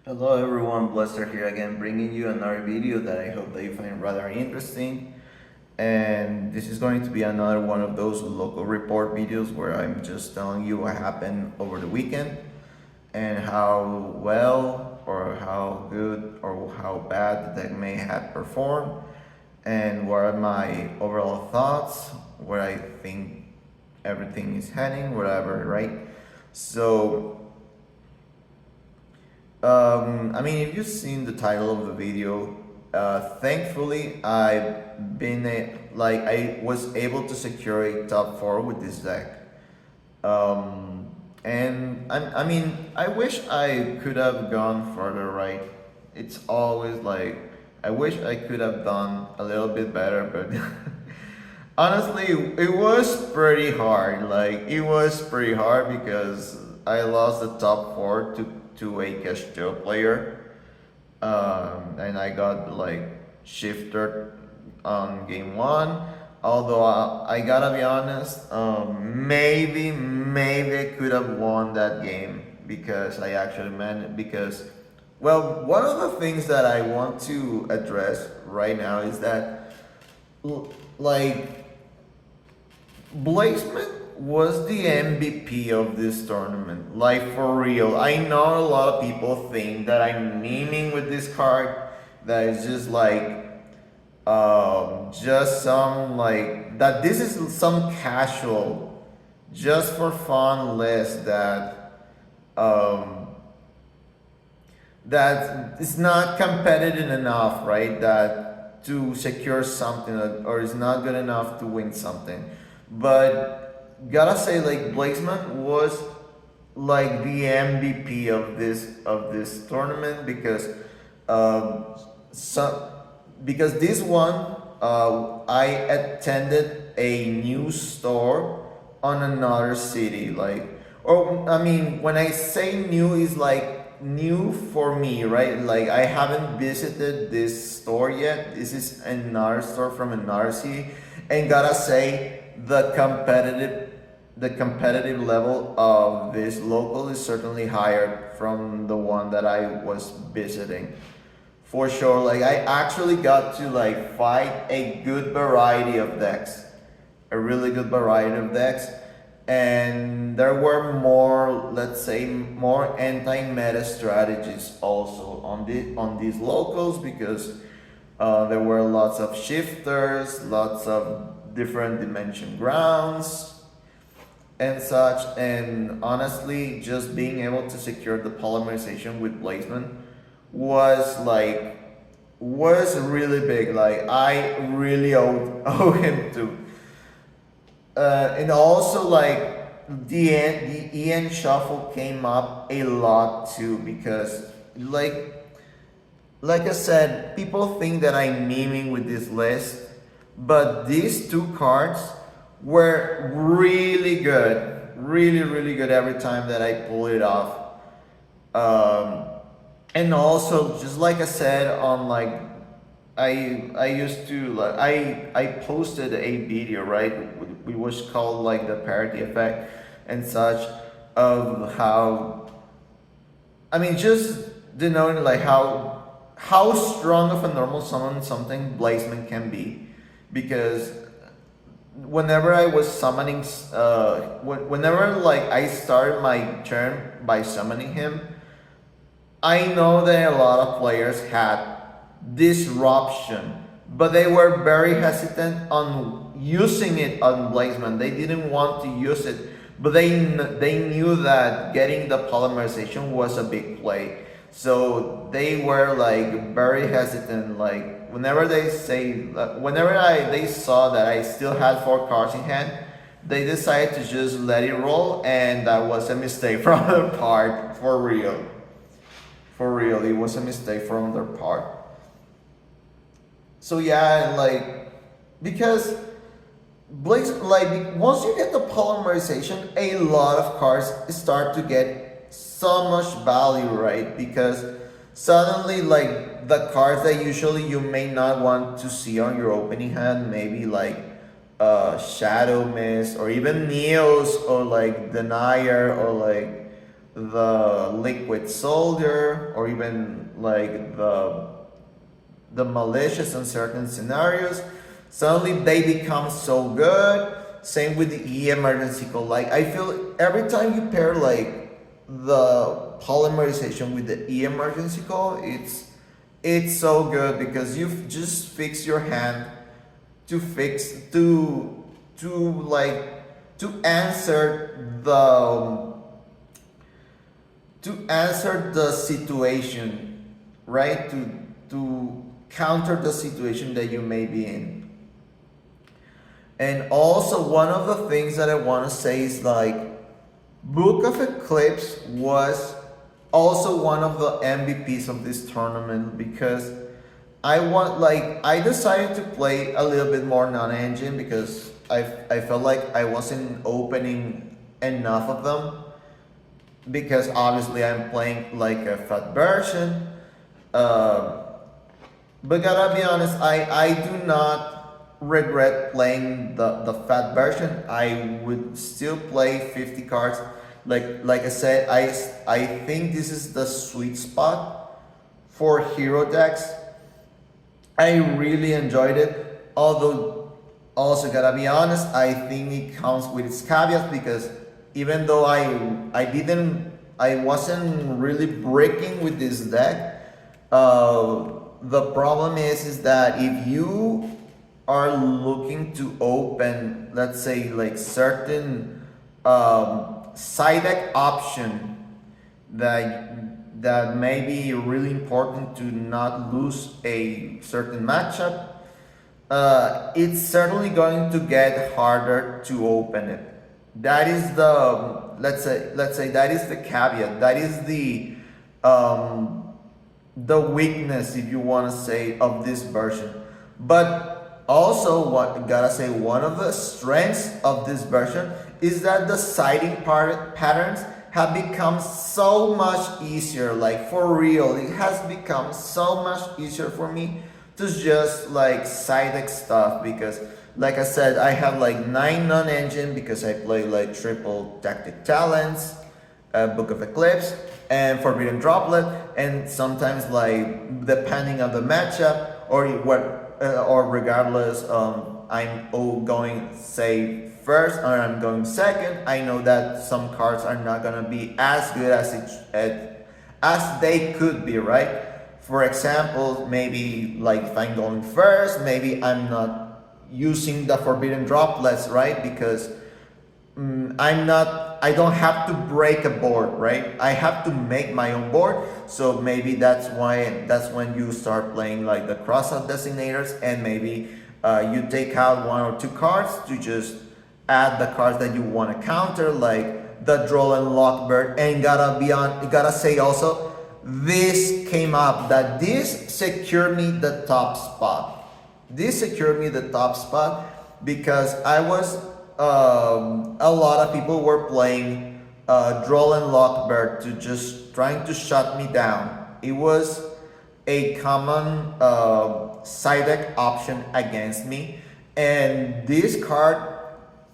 Hello everyone, Blester here again, bringing you another video that I hope that you find rather interesting. And this is going to be another one of those local report videos where I'm just telling you what happened over the weekend and how well or how good or how bad the deck may have performed and what are my overall thoughts, where I think everything is heading, whatever, right? So I mean, if you've seen the title of the video, thankfully I was able to secure a top 4 with this deck. And I mean, I wish I could have gone further, right? It's always like, I wish I could have done a little bit better, but honestly, it was pretty hard. Like, it was pretty hard because I lost the top 4 to a cash JUL player. And I got like shifted on game 1. Although I gotta be honest, maybe I could have won that game because I actually managed. Because, well, one of the things that I want to address right now is that, like, Blazeman was the MVP of this tournament. Like, for real. I know a lot of people think that I'm memeing with this card. That is just some, like, that this is some casual, just for fun list um, that is not competitive enough, right? That to secure something, or is not good enough to win something. But gotta say, like, Blazeman was like the MVP of this tournament because some because this one I attended a new store on another city, like, or I mean, when I say new, is like new for me, right? Like, I haven't visited this store yet. This is another store from another city, and gotta say, the competitive level of this local is certainly higher from the one that I was visiting, for sure. Like, I actually got to like fight a good variety of decks, a really good variety of decks, and there were more, let's say, more anti-meta strategies also on these locals because there were lots of shifters, lots of different dimension grounds and such. And honestly, just being able to secure the polymerization with placement was like was really big. Like, I really owe him to. And also, like, the EN shuffle came up a lot too because, like I said, people think that I'm memeing with this list, but these two cards were really good, really good every time that I pull it off. And also, just like I said, on like, I used to, like, I posted a video, right? It was called like the parity effect and such, of how, I mean, just denoting like how strong of a normal summon something Blazeman can be, because whenever I was summoning, whenever like I started my turn by summoning him, I know that a lot of players had disruption, but they were very hesitant on using it on Blazeman. They didn't want to use it, but they knew that getting the polymerization was a big play. So they were like very hesitant. Like, whenever they saw that I still had 4 cards in hand, they decided to just let it roll, and that was a mistake from their part, for real. For real, it was a mistake from their part. So yeah, like, because Blaze, like, once you get the polymerization, a lot of cards start to get so much value, right? Because suddenly, like, the cards that usually you may not want to see on your opening hand, maybe like Shadow Mist, or even Neos, or like Denier, or like the liquid soldier, or even like the malicious in certain scenarios, suddenly they become so good. Same with the E emergency call. Like I feel every time you pair like the polymerization with the E emergency call, it's so good because you've just fixed your hand to fix to like to answer the situation, right? To counter the situation that you may be in. And also one of the things that I want to say is like Book of Eclipse was also one of the MVPs of this tournament because I decided to play a little bit more non-engine because I felt like I wasn't opening enough of them because obviously I'm playing like a fat version. Uh, but gotta be honest, I do not regret playing the fat version. I would still play 50 cards. Like I said, I think this is the sweet spot for hero decks. I really enjoyed it. Although also gotta be honest, I think it comes with its caveats because even though I wasn't really breaking with this deck, the problem is that if you are looking to open, let's say like certain side deck option that may be really important to not lose a certain matchup, it's certainly going to get harder to open it. That is the let's say that is the caveat. That is the weakness, if you want to say, of this version. But also, what gotta say, one of the strengths of this version is that the siding patterns have become so much easier. Like for real, it has become so much easier for me to just like side deck stuff because like I said, I have like 9 non-engine because I play like triple tactic talents, Book of Eclipse, and Forbidden Droplet, and sometimes like depending on the matchup or regardless, I'm going say first or I'm going second. I know that some cards are not gonna be as good as they could be, right? For example, maybe like if I'm going first, maybe I'm not using the Forbidden Droplets, right? Because I don't have to break a board, right? I have to make my own board. So maybe that's when you start playing like the crossout designators, and maybe you take out 1 or 2 cards to just add the cards that you want to counter, like the Droll and Lockbird. And gotta say also, this came up that this secured me the top spot. This secured me the top spot because I was a lot of people were playing Droll and Lockbird to just trying to shut me down. It was a common side deck option against me, and this card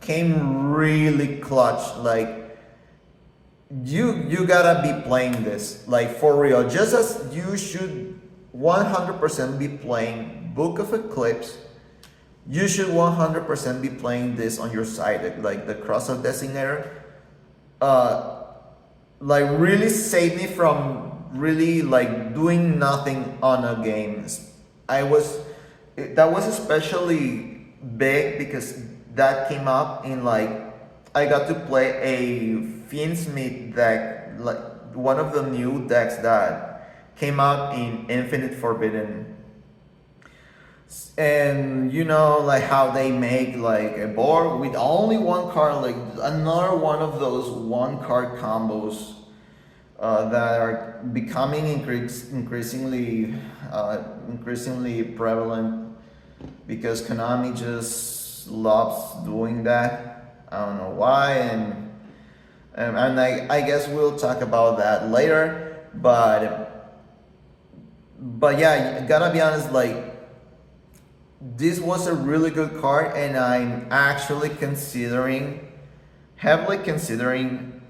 came really clutch. Like you gotta be playing this like for real, just as you should 100% be playing Book of Eclipse. You should 100% be playing this on your side, like the crossout designator. Like really saved me from really like doing nothing on a game. That was especially big because that came up in like I got to play a Fiendsmith deck, like one of the new decks that came out in Infinite Forbidden. And you know like how they make like a board with only 1 card, like another one of those 1 card combos that are becoming increasingly prevalent because Konami just loves doing that. I don't know why, and I guess we'll talk about that later. But yeah, gotta be honest, like this was a really good card, and I'm actually heavily considering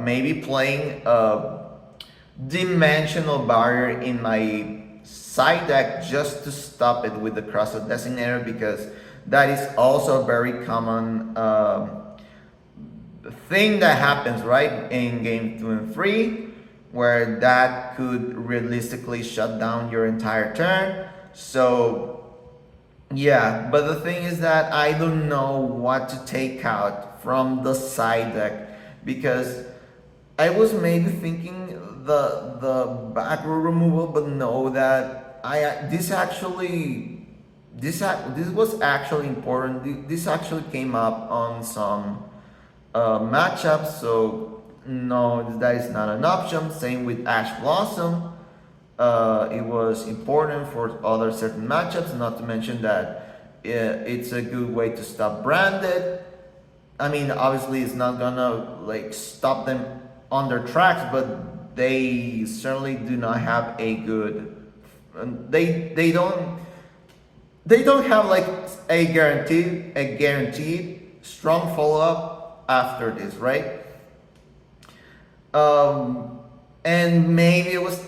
maybe playing a dimensional barrier in my side deck just to stop it with the crossroad designator, because that is also a very common thing that happens right in game 2 and 3, where that could realistically shut down your entire turn. So yeah, but the thing is that I don't know what to take out from the side deck, because I was maybe thinking the back row removal, but know that this was actually important. This actually came up on some matchups, so no, that is not an option. Same with Ash Blossom. It was important for other certain matchups, not to mention that it's a good way to stop Branded. I mean, obviously, it's not gonna like stop them on their tracks, but they certainly do not have a good. They don't have like a guaranteed strong follow up after this, right? And maybe I was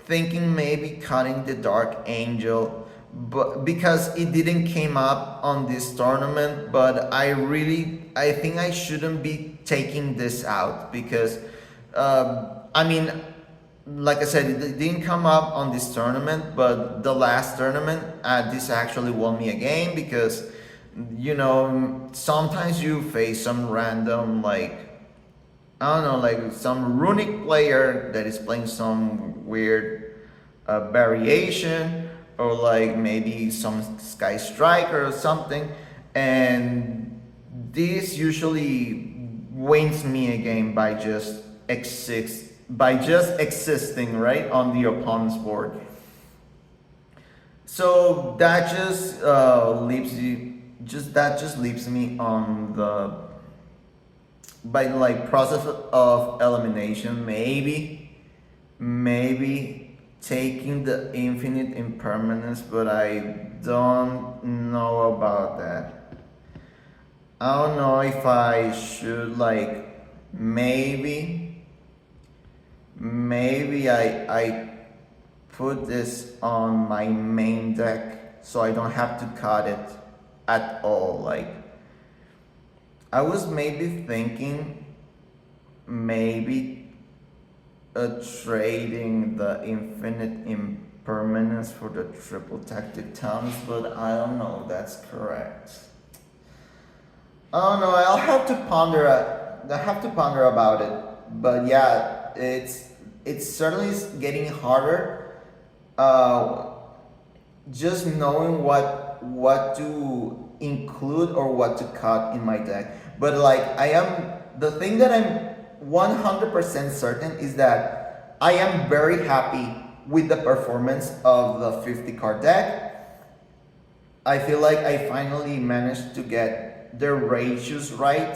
thinking maybe cutting the Dark Angel, but because it didn't came up on this tournament, but I think I shouldn't be taking this out, because I mean, like I said, it didn't come up on this tournament, but the last tournament, this actually won me a game, because sometimes you face some random, like, I don't know, like some runic player that is playing some weird variation, or like maybe some Sky Striker or something, and this usually wins me a game by just existing right on the opponent's board. So that just leaves me on the by like process of elimination, maybe taking the infinite impermanence, but I don't know about that. I don't know if I should like maybe I put this on my main deck so I don't have to cut it at all. Like, I was maybe thinking maybe trading the infinite impermanence for the triple tactic towns, but I don't know if that's correct. I don't know. I'll have to ponder. I have to ponder about it. But yeah, it's certainly getting harder. Just knowing what to include or what to cut in my deck. But like the thing that I'm 100% certain is that I am very happy with the performance of the 50 card deck. I feel like I finally managed to get the ratios right.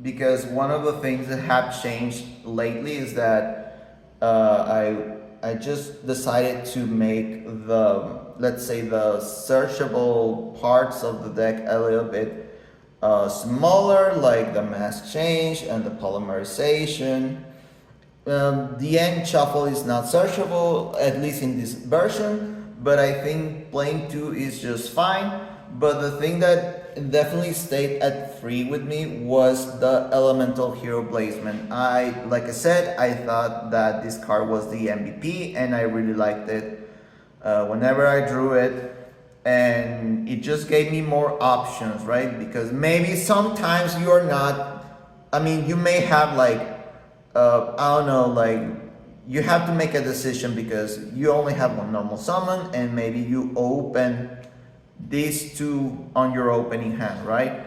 Because one of the things that have changed lately is that I just decided to make let's say the searchable parts of the deck a little bit smaller, like the mask change and the polymerization. The end shuffle is not searchable, at least in this version, but I think playing 2 is just fine. But the thing that definitely stayed at 3 with me was the Elemental Hero Blazement. Like I said, I thought that this card was the MVP, and I really liked it whenever I drew it. And it just gave me more options, right? Because maybe sometimes you're not, I mean, you may have like, I don't know, like, you have to make a decision because you only have one normal summon, and maybe you open these 2 on your opening hand, right?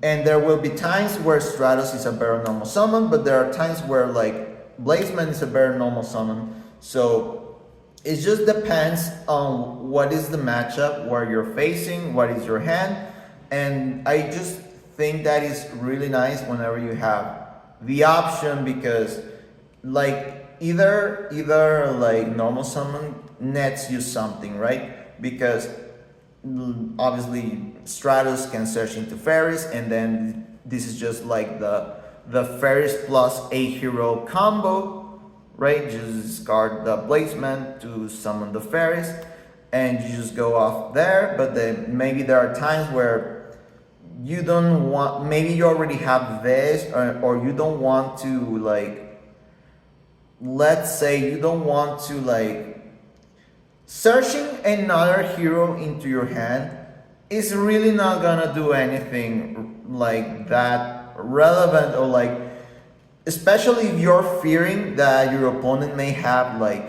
And there will be times where Stratos is a better normal summon, but there are times where like Blazement is a better normal summon. So it just depends on what is the matchup, where you're facing, what is your hand. And I just think that is really nice whenever you have the option, because like either like normal summon nets you something, right? Because obviously Stratos can search into fairies, and then this is just like the Ferris plus a hero combo, right? Just discard the Blazeman to summon the Ferris, and you just go off there. But then maybe there are times where you don't want, maybe you already have this, or you don't want to, like, let's say you don't want to, like, searching another hero into your hand is really not gonna do anything like that relevant, or like, especially if you're fearing that your opponent may have like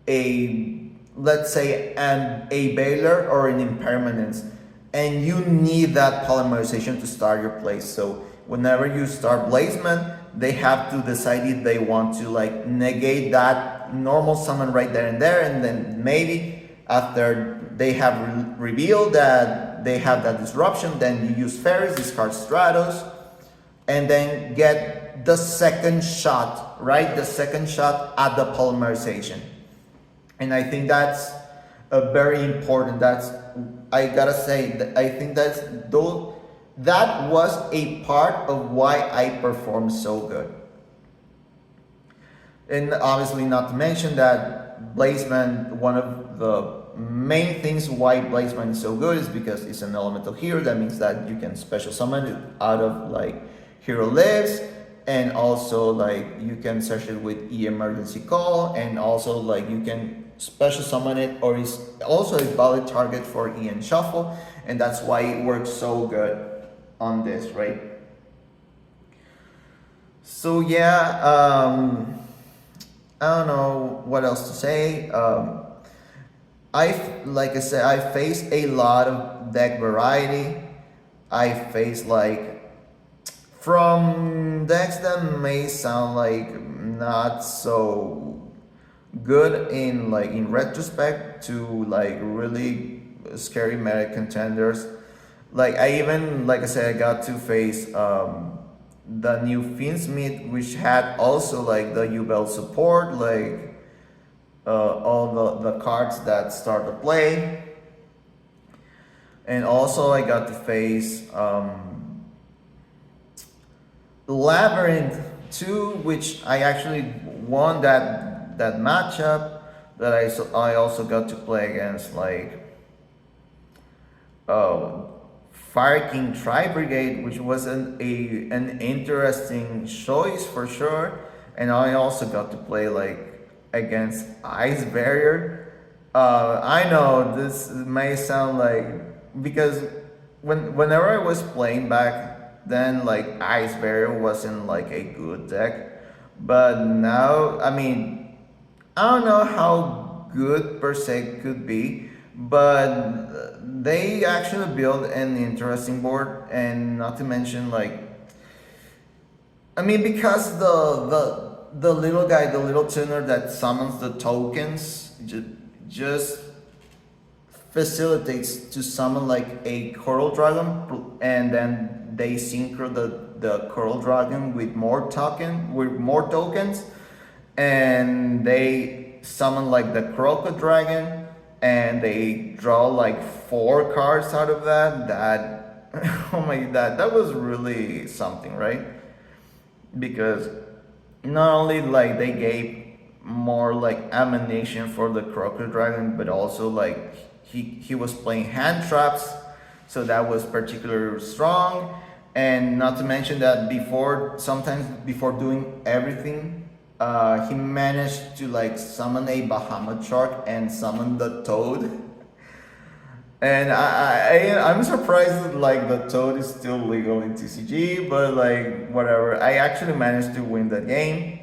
a, let's say, a Baylor or an Impermanence, and you need that polymerization to start your play. So whenever you start Blazeman, they have to decide if they want to like negate that normal summon right there and there, and then maybe after they have revealed that they have that disruption, then you use Ferris, discard Stratos, and then get the second shot, right? The second shot at the polymerization. And I think that's a very important, that's, I gotta say, I think that's, though, that was a part of why I performed so good. And obviously not to mention that Blazeman, one of the main things why Blazeman is so good is because it's an elemental hero. That means that you can special summon it out of like hero lives, and also like you can search it with emergency call, and also like you can special summon it, or is also a valid target for EN shuffle, and that's why it works so good on this, right? So yeah, I don't know what else to say. Like I said, I faced a lot of deck variety. I faced like from decks that may sound like not so good in like in retrospect, to like really scary meta contenders. Like I even, like I said, I got to face the new Finsmith, which had also like the UBEL support, like all the cards that start the play. And also I got to face Labyrinth 2, which I actually won that matchup. That I also got to play against like Fire King Tri Brigade, which was an interesting choice for sure. And I also got to play like against Ice Barrier. I know this may sound like, because whenever I was playing back then, like Ice Barrier wasn't like a good deck, but now, I mean, I don't know how good per se could be, but they actually built an interesting board. And not to mention, like, I mean, because the little guy, the little tuner that summons the tokens, just facilitates to summon like a Coral Dragon, and then they synchro the Coral Dragon with more tokens, and they summon like the Croco Dragon, and they draw like 4 cards out of that. Oh my god, that was really something, right? Because not only like they gave more like ammunition for the Croco Dragon, but also like he was playing hand traps, so that was particularly strong. And not to mention that sometimes before doing everything, he managed to like summon a Bahamut Shark and summon the Toad. And I'm surprised that like the Toad is still legal in TCG, but like whatever. I actually managed to win that game.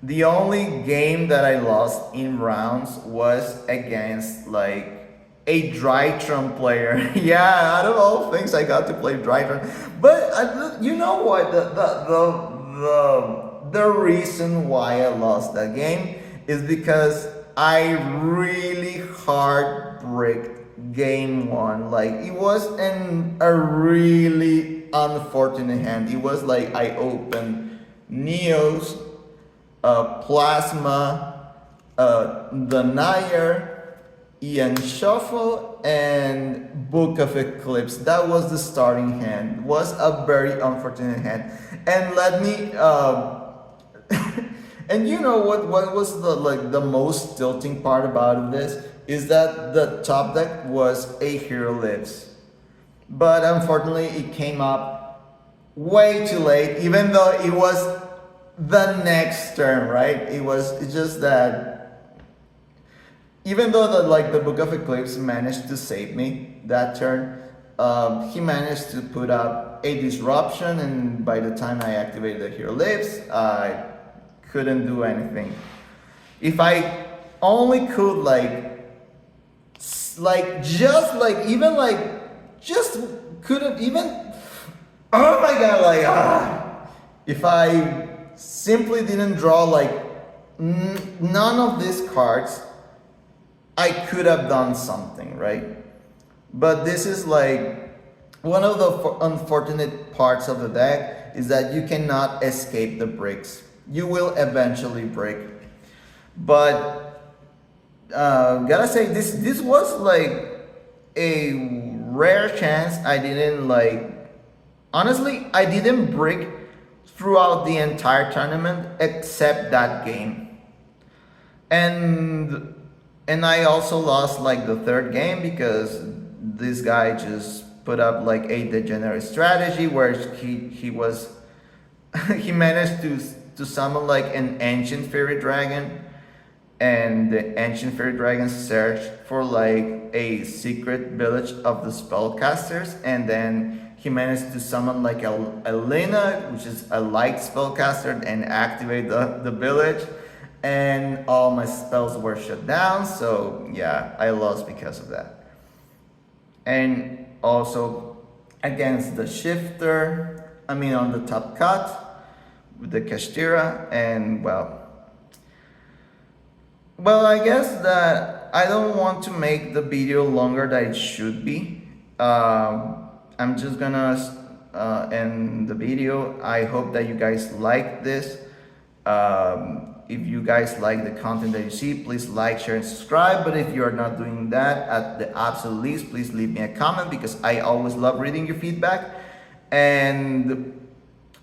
The only game that I lost in rounds was against like a Drytron player. Yeah, out of all things, I got to play Drytron. But you know what? The reason why I lost that game is because I really hard bricked game 1. Like it was a really unfortunate hand. It was like I opened Neos, Plasma, the Nair, Ian Shuffle, and Book of Eclipse. That was the starting hand. Was a very unfortunate hand. And let me and you know what was the like the most tilting part about this is that the top deck was a Hero Lives. But unfortunately it came up way too late, even though it was the next turn, right? It's just that even though the Book of Eclipse managed to save me that turn, he managed to put up a disruption, and by the time I activated the Hero Lives, I couldn't do anything. If I only could just couldn't even. Oh my god! If I simply didn't draw none of these cards, I could have done something, right? But this is one of the unfortunate parts of the deck is that you cannot escape the bricks. You will eventually break. But gotta say this was a rare chance. I didn't honestly I didn't break throughout the entire tournament except that game. And I also lost the third game because this guy just put up a degenerate strategy where he was he managed to summon an ancient fairy dragon, and the ancient fairy dragon searched for a secret village of the spellcasters, and then he managed to summon a Lena, which is a light spellcaster, and activate the village, and all my spells were shut down. So yeah, I lost because of that. And also against the shifter, on the top cut with the Kashtira, and well, I guess that I don't want to make the video longer than it should be. I'm just gonna end the video. I hope that you guys like this. If you guys like the content that you see, please like, share, and subscribe. But if you are not doing that, at the absolute least, please leave me a comment, because I always love reading your feedback. And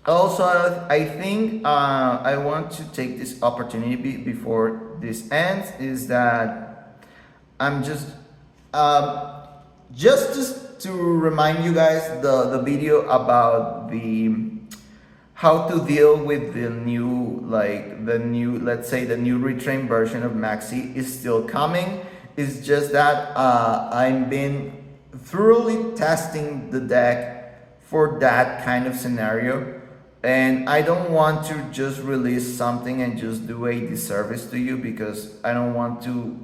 also, I think I want to take this opportunity before this ends, is that I'm just to remind you guys the video about how to deal with the new let's say the new retrained version of Maxi is still coming. It's just that I've been thoroughly testing the deck for that kind of scenario, and I don't want to just release something and just do a disservice to you, because I don't want to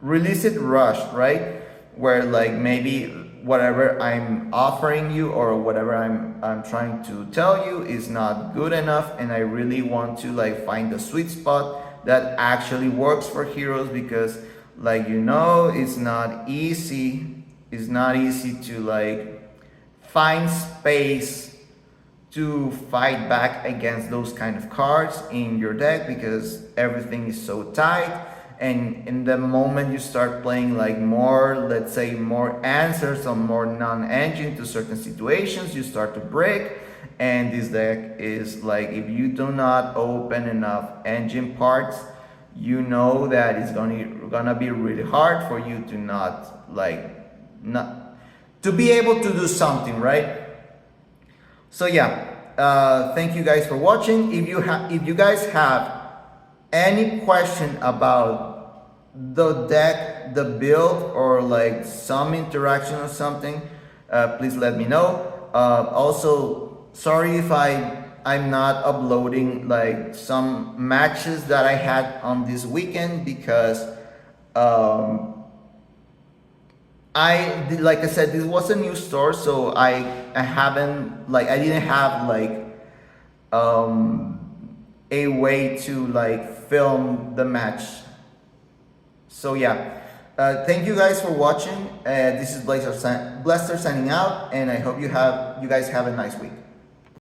release it rushed, right? Where maybe whatever I'm offering you or whatever I'm trying to tell you is not good enough, and I really want to find the sweet spot that actually works for heroes, because it's not easy. It's not easy to find space to fight back against those kind of cards in your deck, because everything is so tight. And in the moment you start playing more, let's say, more answers or more non-engine to certain situations, you start to break. And this deck is if you do not open enough engine parts, you know that it's gonna be really hard for you to not to be able to do something, right? So yeah, thank you guys for watching. If you guys have any question about the deck, the build, or some interaction or something, please let me know. Also, sorry if I'm not uploading some matches that I had on this weekend, because I said, this was a new store, so I haven't I didn't have a way to film the match. So yeah, thank you guys for watching. This is Blaster signing out, and I hope you guys have a nice week.